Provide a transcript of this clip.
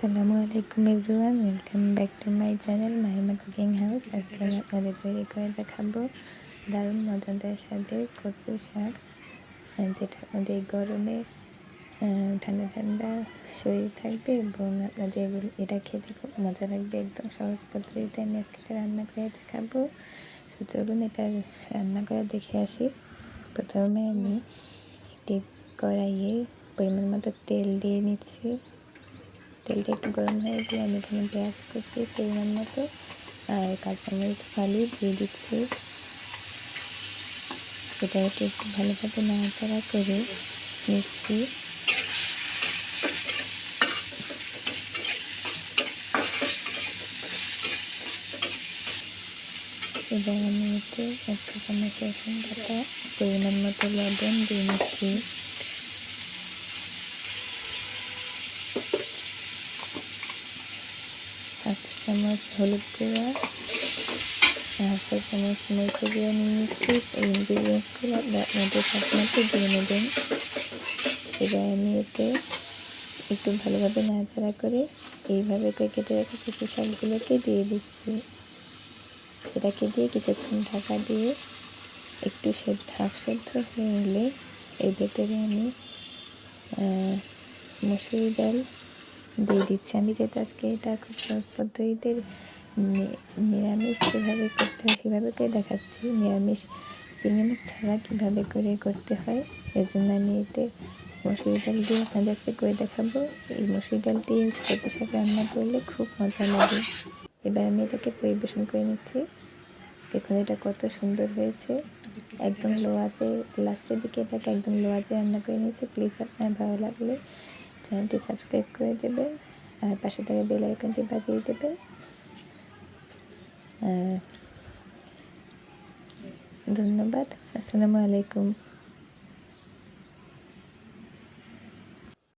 আসসালামু আলাইকুম everyone, welcome back to my channel Mahima cooking house. আজকে আমি আপনাদের তৈরি করে দেখাবো দারুণ মজাদার স্বাদের কচু শাক, যেটা আপনাদের গরমে ঠান্ডা ঠান্ডা শরীর থাকবে এবং আপনাদের এটা খেতে খুব মজা লাগবে। একদম সহজ পদ্ধতিতে আমি আজকে এটা রান্না করে দেখাবো। সো চলুন এটা রান্না করে দেখে আসি। প্রথমে আমি একটি কড়াইয়ে পরিমাণ মতো তেল দিয়ে নিচ্ছি। তেলটা একটু গরম হয়ে গেলে আমি এখানে পেঁয়াজ কুচি পরিমাণ মতো আর কাঁচামরিচ ফালি দিয়ে দিচ্ছি। এটাকে একটু ভালোভাবে নাড়াচাড়া করে নিচ্ছি। এবার আমি এতে 1 চা চামচ রসুন বাটা, পরিমাণ মতো লবণ দিয়ে নিচ্ছি। হাফ চা চামচ হলুদ গুঁড়া, হাফ চা চামচ মরিচের গুঁড়া নিয়ে নিচ্ছি। এই ইনগ্রিডিয়েন্টসগুলো আপনাদের স্বাদ মতো দিয়ে নেবেন। এবার আমি এতে একটু ভালোভাবে নাড়াচাড়া করে এইভাবে করে কেটে রাখা কচু শাকগুলোকে দিয়ে দিচ্ছি। এটাকে দিয়ে কিছুক্ষণ ঢাকা দিয়ে একটু হাফ সেদ্ধ হয়ে এলে এর ভেতরে আমি মসুরি ডাল দিয়ে দিচ্ছি। আমি যেহেতু আজকে এটা খুব সহজ পদ্ধতিতে নিরামিষ যেভাবে করতে হয় সেভাবে করে দেখাচ্ছি, নিরামিষ চিংড়ি মাছ ছাড়া কীভাবে করে করতে হয়, এর জন্য আমি এতে মসুরি ডাল দিয়ে আপনাদের আজকে করে দেখাবো। এই মসুরি ডাল দিয়ে কচু শাক রান্না করলে খুব মজা লাগে। এবার আমি এটাকে পরিবেশন করে নিচ্ছি। দেখুন এটা কত সুন্দর হয়েছে। একদম লো আঁচে লাস্টের দিকে এটাকে একদম লো আঁচে রান্না করে নিয়েছি। প্লিজ আপনার ভালো লাগলে চ্যানেলটি সাবস্ক্রাইব করে দেবেন আর পাশে থাকা বেল আইকনটি বাজিয়ে দেবেন। ধন্যবাদ। আসসালামু আলাইকুম।